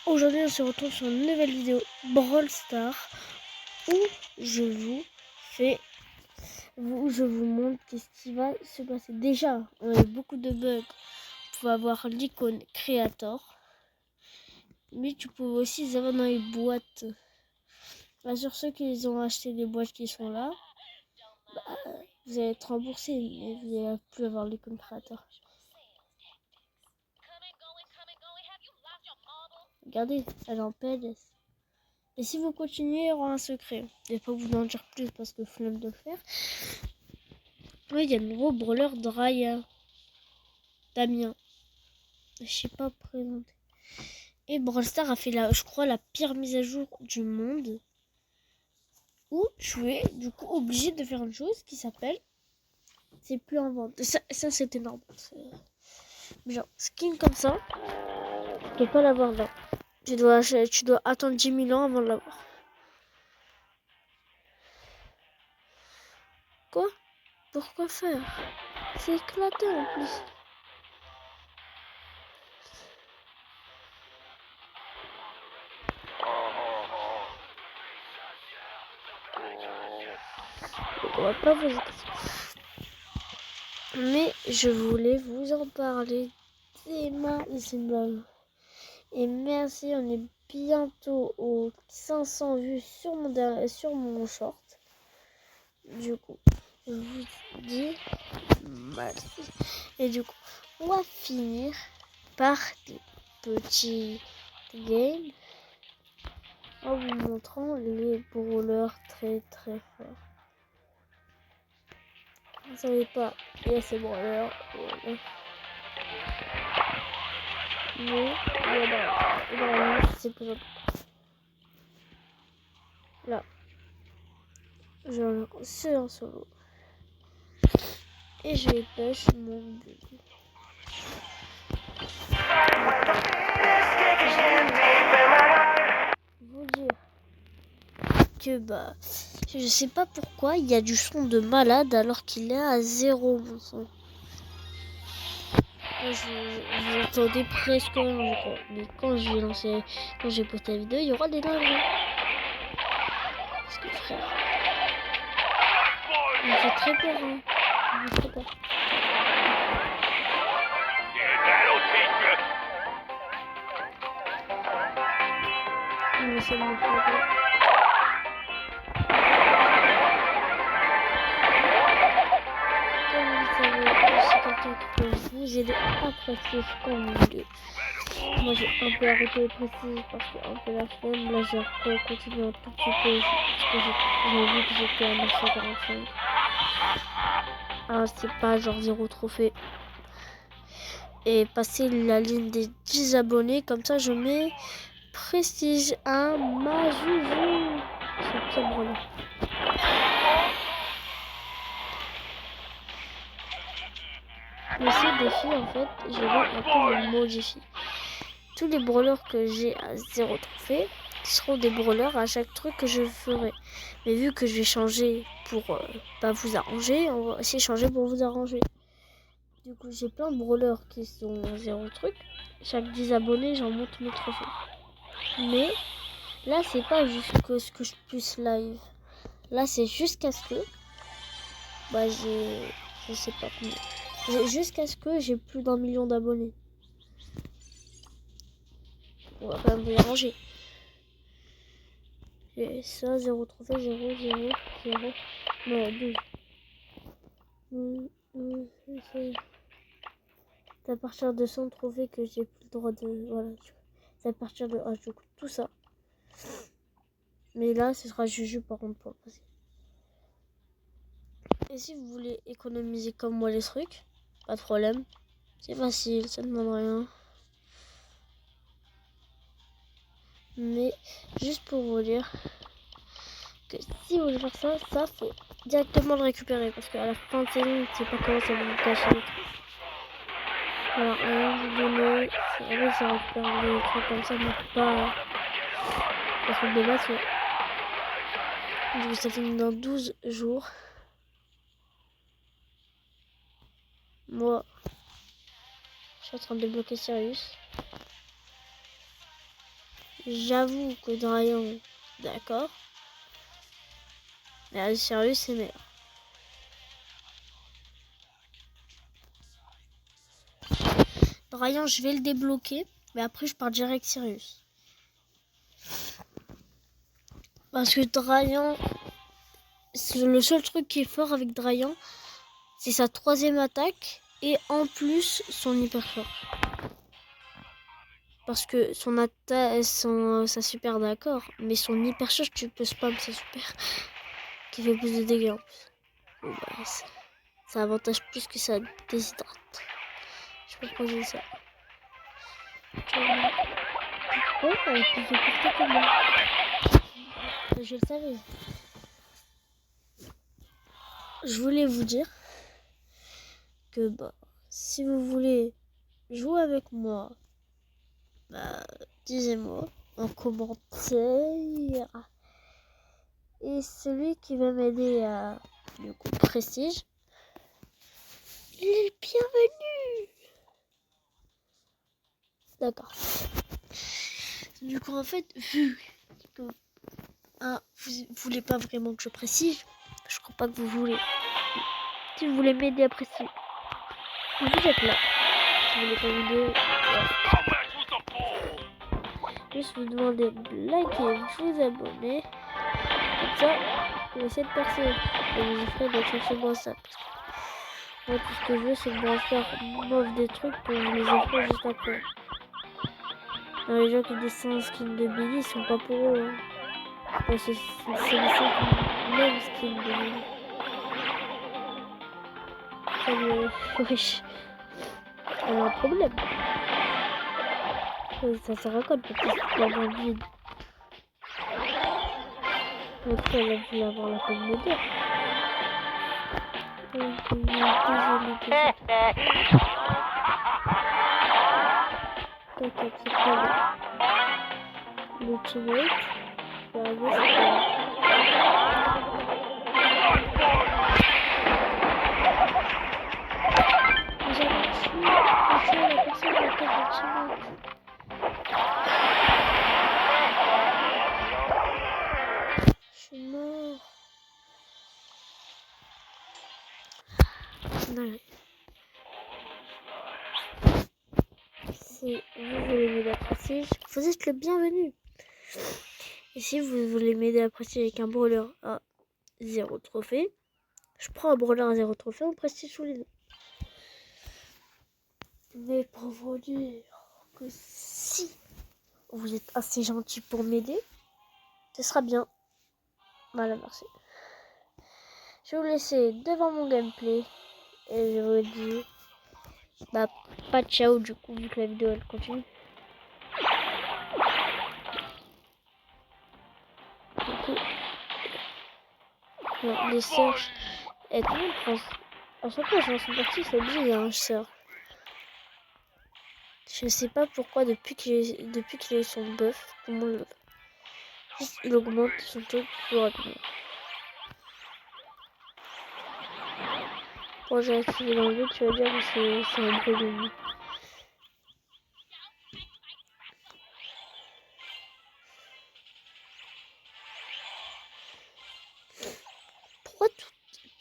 Aujourd'hui on se retrouve sur une nouvelle vidéo Brawl Stars où je vous montre qu'est-ce qui va se passer. Déjà, on a eu beaucoup de bugs. Tu pouvais avoir l'icône Creator, mais tu pouvais aussi les avoir dans les boîtes. Bah, sur ceux qui ont acheté les boîtes qui sont là, vous allez être remboursé, mais vous n'allez plus avoir l'icône Creator. Regardez, elle est en PLS. Et si vous continuez, il y aura un secret. Je ne vais pas vous en dire plus parce que flemme de le faire. Oui, il y a le nouveau brawler Draya. Damien. Je sais pas présenter. Et Brawl Stars a fait, je crois, la pire mise à jour du monde. Où je suis du coup obligée de faire une chose qui s'appelle... C'est plus en vente. Ça c'est énorme. Genre, skin comme ça, tu peux pas l'avoir là. Tu dois attendre 10 000 ans avant de l'avoir. Quoi? Pourquoi faire? C'est éclaté en plus. On va pas vous... Mais je voulais vous en parler dès maintenant. Et merci, on est bientôt aux 500 vues sur mon short. Du coup, je vous dis merci. Et du coup, on va finir par des petits games en vous montrant les brawlers très très forts. Vous savez pas, il y a ces brawlers. Mais il y en a c'est plus important. Là, c'est en solo. Et je vais push mon but. Vous dire que je sais pas pourquoi il y a du son de malade alors qu'il est à 0 mon son. Vous entendez presque rien je crois. Mais quand j'ai posté la vidéo, il y aura des dingueries. Parce que frère, il me fait très peur hein. Il me fait très peur. Il essaie de me faire peur. C'est quelqu'un qui peut vous aider à prestige comme vous voulez. Moi j'ai un peu arrêté les prestiges parce que un peu la flemme. Là j'ai continué un tout petit peu parce que j'ai vu que j'étais à 945. Ah c'est pas genre 0 trophée. Et passer la ligne des 10 abonnés, comme ça je mets prestige à ma joujou. C'est très drôle. Mais ces défis, en fait, je vais un peu le modifier. Tous les brawlers que j'ai à 0 trophée seront des brawlers à chaque truc que je ferai. Mais vu que je vais changer pour pas vous arranger, on va aussi changer pour vous arranger. Du coup, j'ai plein de brawlers qui sont 0 truc. Chaque 10 abonnés, j'en monte mes trophées. Mais là, c'est pas jusqu'à ce que je puisse live. Là, c'est jusqu'à ce que... je sais pas combien. Jusqu'à ce que j'ai plus d'1 million d'abonnés. On va quand même vous arranger. Et ça, 0 trophée, 0, 0, 0. Non, 12. C'est à partir de 100 trophées que j'ai plus le droit de... Voilà. C'est à partir de... Ah, du coup, tout ça. Mais là, ce sera Juju par contre pour passer. Et si vous voulez économiser comme moi les trucs, pas de problème. C'est facile, ça ne demande rien. Mais juste pour vous dire que si vous voulez faire ça, ça faut directement le récupérer. Parce qu'à la fin de saison, je sais pas comment ça va vous cacher les trucs. Alors, rien vous donner, c'est vrai, ça récupère des trucs comme ça, mais pas les trucs de base. Du coup, ça finit dans 12 jours. Moi, je suis en train de débloquer Sirius. J'avoue que Drayan, d'accord. Mais sérieux, c'est meilleur. Drayan, je vais le débloquer. Mais après, je pars direct Sirius. Parce que Drayan, le seul truc qui est fort avec Drayan, c'est sa 3e attaque. Et en plus, son hyper charge. Parce que son attaque, sa super d'accord. Mais son hyper charge, tu peux spam, c'est super. Qui fait plus de dégâts en plus. Bon, bah, ça avantage plus que ça déshydrate. Je peux poser ça. Oh, elle est plus de portée que moi. Je le savais. Je voulais vous dire que bah, si vous voulez jouer avec moi, bah, disez-moi en commentaire. Et celui qui va m'aider à du coup prestige, il est le bienvenu. D'accord. Du coup en fait, vu que vous voulez pas vraiment que je prestige, je crois pas que vous voulez. Si vous voulez m'aider à prestige, vous êtes là. Si vous voulez pas m'aider, juste vous demandez de liker, vous abonner. Comme ça, vous essayer de percer. Et vous ferez de chercher Branstar. Moi, tout ce que je veux, c'est que Branstar m'offre des trucs pour vous les offrir juste après. Non, les gens qui descendent skin de Billy, ils sont pas pour eux. Hein. Parce que c'est les seuls même skin de Billy. Wesh. Elle a un problème. Ça sert à quoi de porter dans le vide? L'autre, elle a dû avoir la peine de me dire. Désolé. T'inquiète, c'est pas grave. Le teammate, je vais arriver, c'est pas grave. Mais j'avais tué la personne à laquelle le teammate. Je suis mort. Non. Si vous voulez m'aider à prestige, vous êtes le bienvenu. Et si vous voulez m'aider à prestige avec un brawler à 0 trophée, je prends un brawler à 0 trophée, on prestige tous les deux. Mais pour vous dire que si vous êtes assez gentil pour m'aider, ce sera bien. Voilà, merci. Je vais vous laisser devant mon gameplay. Et je vous dis, bah, pas de ciao du coup, vu que la vidéo elle continue. Du coup, non, les search. Et tout le monde pense. À chaque fois que je lance une partie, c'est obligé, il y a un search. Je sais pas pourquoi, depuis qu'il a eu son buff, tout le monde le fait. Juste, il augmente son taux plus rapidement. Quand j'ai activé l'enlever, tu vas dire que c'est un problème.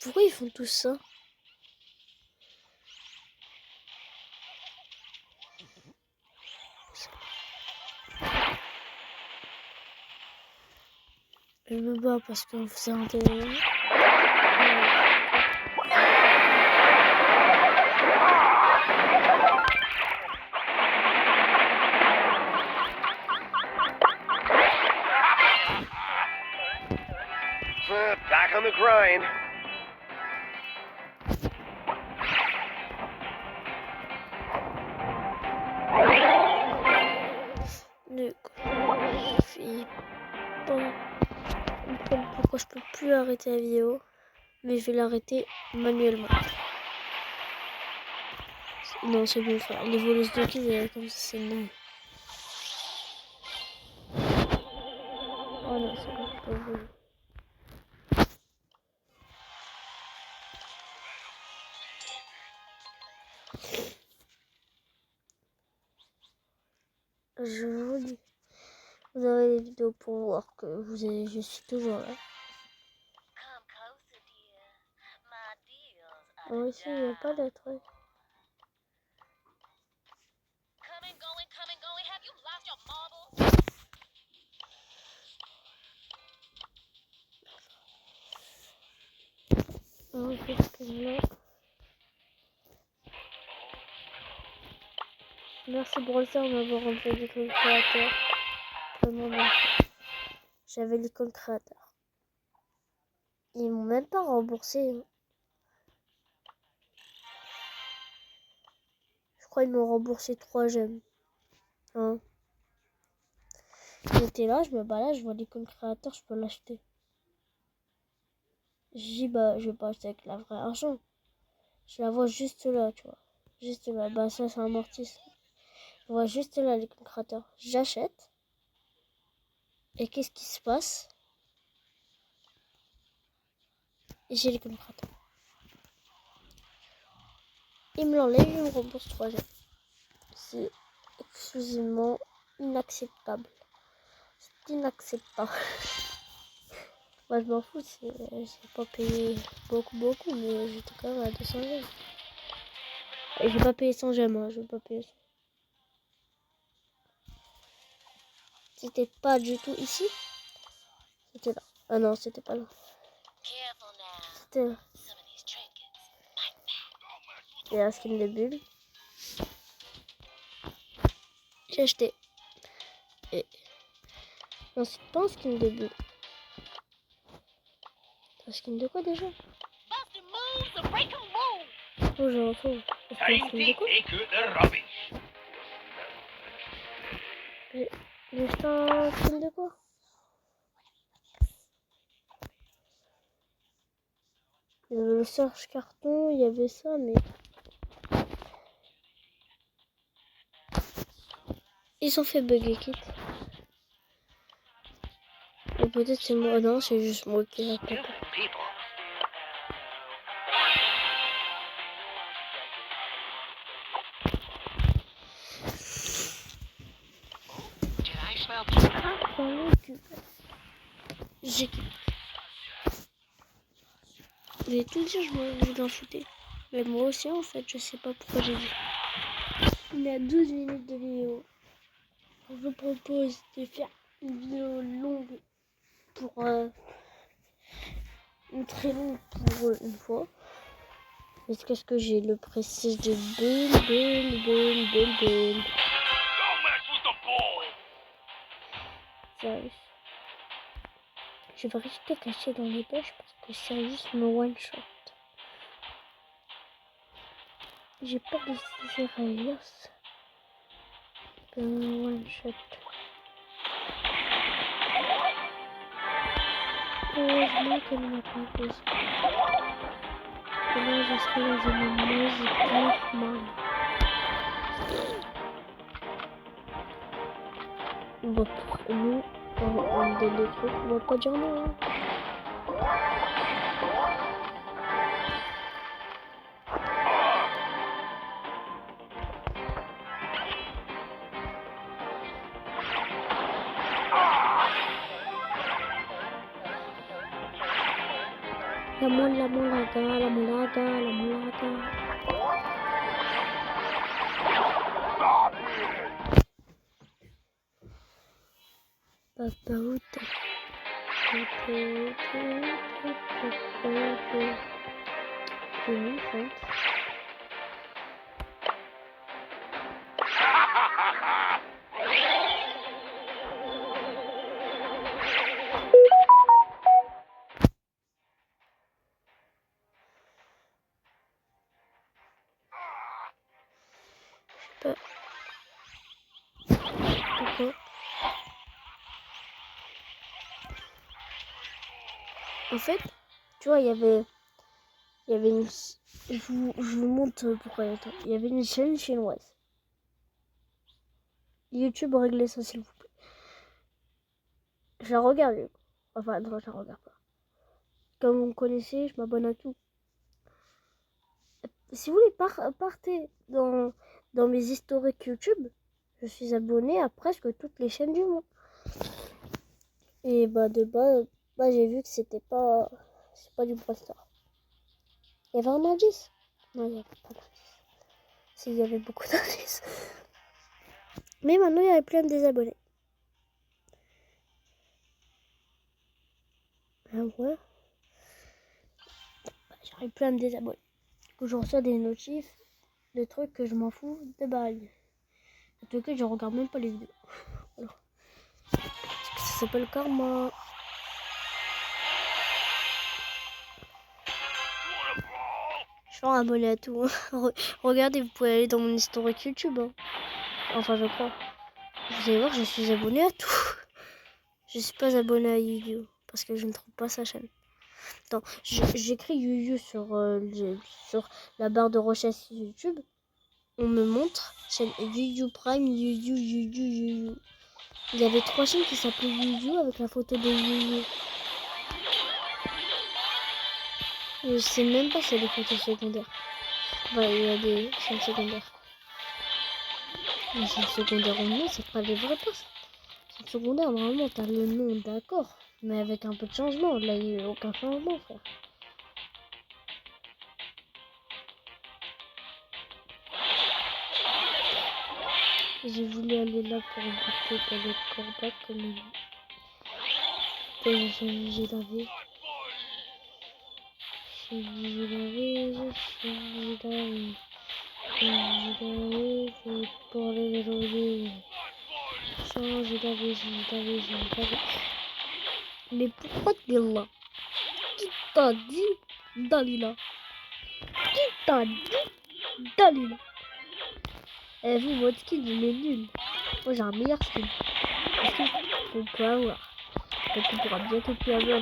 Pourquoi ils font tout ça? Je me bats parce qu'on faisait un téléphone. Back on the grind. Ne fais pas comprendre pourquoi je peux plus arrêter la vidéo, mais je vais l'arrêter manuellement. Non, c'est bon, frère. Les voleuses de kills, comme ça, c'est non. Oh non, c'est bon, je peux voler. Je vous dis, Vous avez les vidéos pour voir que je suis toujours là. Moi aussi, il n'y a pas de truc. Oh, qu'est-ce que là. Merci Brolster de m'avoir envoyé l'icône créateur. Vraiment merci. J'avais l'icône créateur. Ils m'ont même pas remboursé. Hein. Je crois qu'ils m'ont remboursé 3 gemmes. Hein. J'étais là, je me balade, je vois l'icône créateur, je peux l'acheter. J'ai dit bah je vais pas acheter avec la vraie argent. Je la vois juste là, tu vois. Juste là. Bah ça c'est un mortis. Je vois juste là l'icône créateur. J'achète. Et qu'est-ce qui se passe? Et j'ai l'icône créateur. Il me l'enlève, il me rembourse 3 gemmes. C'est exclusivement inacceptable. C'est inacceptable. Moi je m'en fous, j'ai pas payé beaucoup, mais j'étais quand même à 200 gemmes. Et j'ai pas payé 100 gemmes, hein, je vais pas payer 100. C'était pas du tout ici. C'était là. Ah non, c'était pas là. C'était là. Il y a un skin de bulle. J'ai acheté. Et... Non, c'est pas un skin de bulle. C'est un skin de quoi déjà? Oh, j'en fous. C'est un skin de quoi? J'ai acheté un skin de quoi? Il y avait le Serge Carton, il y avait ça, mais... Ils ont fait bugger kit. Et peut-être c'est moi, non, c'est juste moi qui l'ai pas. J'ai quitté. Mais tout dire, je m'en foutais. Mais moi aussi, en fait, je sais pas pourquoi j'ai dit. On est à 12 minutes de vidéo. Je vous propose de faire une vidéo longue pour une très longue pour une fois. Est-ce que j'ai le prestige de bulle. Sérieux. Je vais rester caché dans les poches parce que Sirius me one shot. J'ai peur de Sirius. Me one shot. Heureusement qu'elle m'a pas posé. Et là, je serai dans une mauvaise mal. On va pour nous, on donne des trucs, on va pas dire non. Hein. La moulaga. Papauta. C'est une fente. Pourquoi? En fait, tu vois, il y avait une... Je vous montre pourquoi il y avait une chaîne chinoise. YouTube, réglez ça s'il vous plaît. Je la regarde. Enfin, non, je la regarde pas. Comme vous me connaissez, je m'abonne à tout. Si vous voulez, partez dans mes historiques YouTube. Je suis abonné à presque toutes les chaînes du monde. Et de bas, j'ai vu que c'est pas du Brawl Stars. Il y avait un indice? Non, il n'y avait pas d'indice. Si, il y avait beaucoup d'indices. Mais maintenant, il y avait plein de désabonnés. Ah ouais. J'arrive plein de désabonnés. Du coup, je reçois des notifs, des trucs que je m'en fous de bail. En tout cas, je regarde même pas les vidéos. Voilà. Ça s'appelle karma. Je suis abonné à tout. Regardez, vous pouvez aller dans mon historique YouTube. Hein. Enfin, je crois. Vous allez voir, je suis abonné à tout. Je suis pas abonné à Yu-Yu parce que je ne trouve pas sa chaîne. Attends, j'écris Yu-Yu sur la barre de recherche YouTube. On me montre chaîne Yu-Yu Prime, Yu-Yu, Yu-Yu, Yu-Yu. Il y avait 3 chaînes qui s'appelaient Yu-Yu avec la photo de Yu-Yu. Je sais même pas si il y a des photos secondaires. Enfin, il y a des chaînes secondaires. Les chaînes secondaires au nom, c'est pas les vraies personnes. Chaîne secondaire, normalement, t'as le nom, d'accord. Mais avec un peu de changement. Là, il n'y a aucun changement, frère. J'ai voulu aller là pour goûter pour le corbac comme j'ai lavé. J'ai pour les rôler. J'ai lavé. Mais pourquoi t'es là? Qui t'a dit d'aller là? Qui t'a dit d'aller là? Eh vous, votre skin il est nul. Moi j'ai un meilleur skin. Le skin qu'on peut avoir. Donc on pourra bientôt plus avoir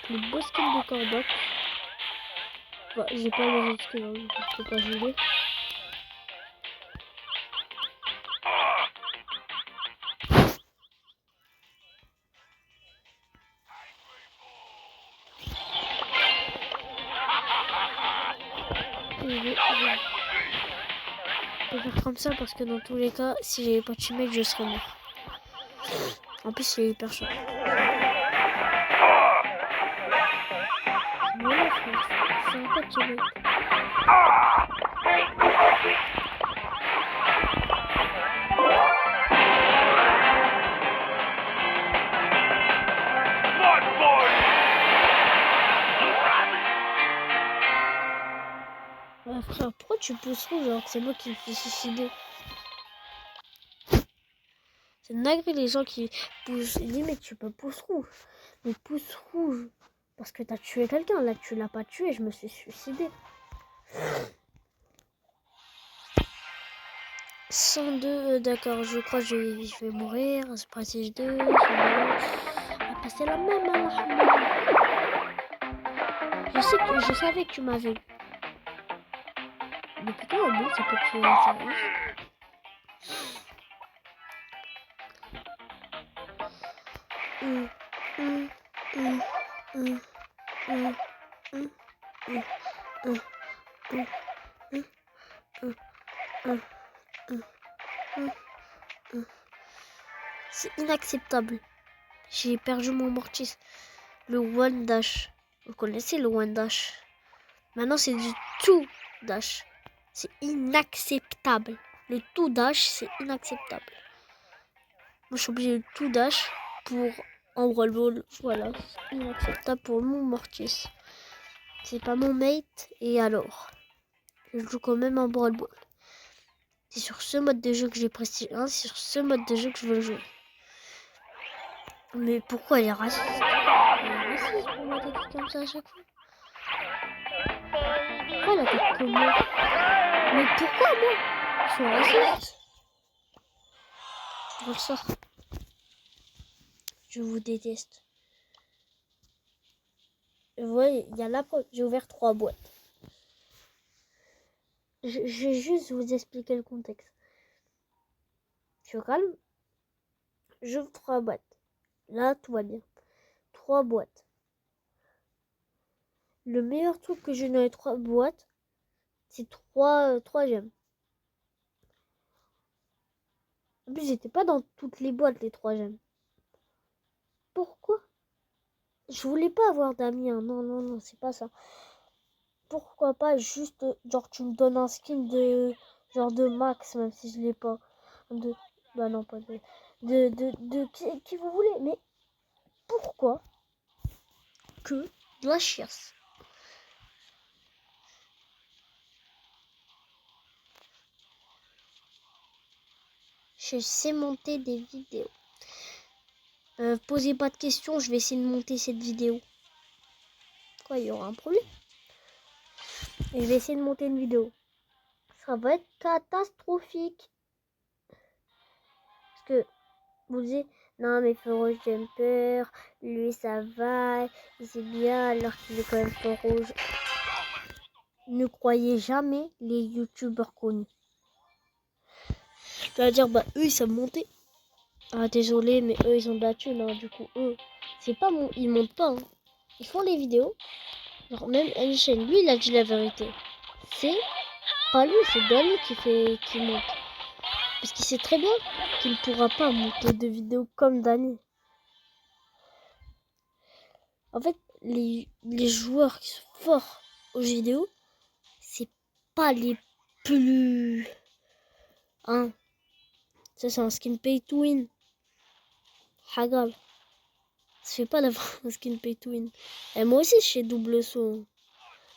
le beau skin de Corbac. Bah, j'ai pas les autres skins, hein, je peux pas jouer. Je vais faire comme ça parce que dans tous les cas, si j'avais pas de teammate, je serais mort. En plus, c'est hyper chaud. Voilà, frère, c'est un peu de teammate. Ouais, frère, pourquoi tu pousses rouge alors que c'est moi qui me fais suicider? C'est nagré les gens qui poussent. Ils disent mais tu peux pousser rouge. Mais pousse rouge. Parce que t'as tué quelqu'un. Là tu l'as pas tué, je me suis suicidé. 102, d'accord, je crois que je vais mourir. C'est prestige 2, on va passer la même à je savais que tu m'avais. Mais putain, bon, ça peut tuer, ça arrive. C'est inacceptable. J'ai perdu mon mortis. Le one dash. Vous connaissez le one dash? Maintenant, c'est du tout dash. C'est inacceptable. Le tout dash, c'est inacceptable. Moi, je suis obligé de tout dash pour en Brawl Ball. Voilà, c'est inacceptable pour mon mortis. C'est pas mon mate, et alors? Je joue quand même en Brawl Ball. C'est sur ce mode de jeu que j'ai prestige 1, c'est sur ce mode de jeu que je veux jouer. Mais pourquoi elle est raciste? Elle est raciste pour m'attaquer comme ça à chaque fois. Pourquoi elle attaque comme moi? Mais pourquoi moi? Je suis raciste. Je le sors. Je vous déteste. Vous voyez, il y a la preuve. J'ai ouvert 3 boîtes. Je vais juste vous expliquer le contexte. Je suis calme. J'ouvre 3 boîtes. Là, tout va bien. 3 boîtes. Le meilleur truc que j'ai dans les 3 boîtes, c'est 3 gemmes. En plus, j'étais pas dans toutes les boîtes, les 3 gemmes. Pourquoi? Je voulais pas avoir d'amis, hein. Non, non, non, c'est pas ça. Pourquoi pas juste, genre, tu me donnes un skin de, genre, de Max, même si je l'ai pas. De, bah non, pas de qui vous voulez. Mais pourquoi que de la Shears? Je sais monter des vidéos. Posez pas de questions, je vais essayer de monter cette vidéo. Quoi, il y aura un problème? Et je vais essayer de monter une vidéo. Ça va être catastrophique. Parce que vous disiez, non mais Feu Jumper, lui ça va, il c'est bien alors qu'il est quand même Feu Rouge. Ne croyez jamais les youtubeurs connus. Tu vas dire, bah eux ils savent monter. Ah désolé, mais eux ils ont de la thune, hein. Du coup eux, c'est pas mon... ils montent pas, hein. Ils font les vidéos. Genre même Einstein, lui il a dit la vérité. C'est pas lui, c'est Danny qui monte. Parce qu'il sait très bien qu'il ne pourra pas monter de vidéos comme Danny. En fait, les joueurs qui sont forts aux jeux vidéo, c'est pas les plus... Hein. Ça, c'est un skin pay to win. Hagal. Ça fait pas d'avoir un skin pay to win. Et moi aussi, je fais double saut.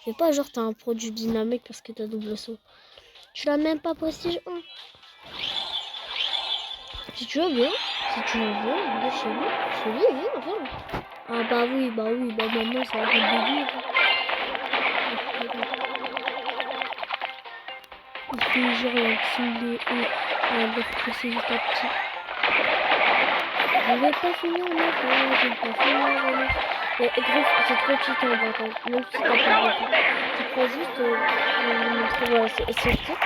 C'est pas genre t'as un produit dynamique parce que t'as double saut. Tu l'as même pas prestige 1. Si tu veux bien, de chez lui, viens, viens. Ah bah oui, bah maintenant ça arrête de vivre. Il fait genre il a c'est juste un petit. Je vais pas finir ma phrase, je vais pas finir ma phrase. Mais gros, c'est trop cheaté en braquage. Même si t'as pas de braquage. Tu crois juste vous montrer, voilà, c'est le truc.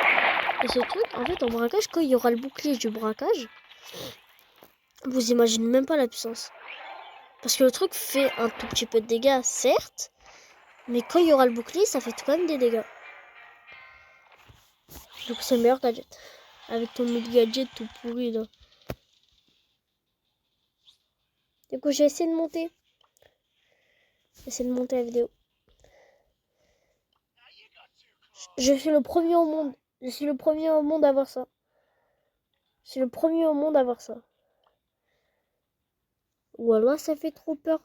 Et ce truc, en fait, en braquage, quand il y aura le bouclier du braquage, vous imaginez même pas la puissance. Parce que le truc fait un tout petit peu de dégâts, certes. Mais quand il y aura le bouclier, ça fait quand même des dégâts. Donc c'est le meilleur gadget. Avec ton autre gadget tout pourri là. Du coup, j'ai essayé de monter. La vidéo. Je suis le premier au monde. Je suis le premier au monde à avoir ça. Je suis le premier au monde à avoir ça. Ou alors ça fait trop peur.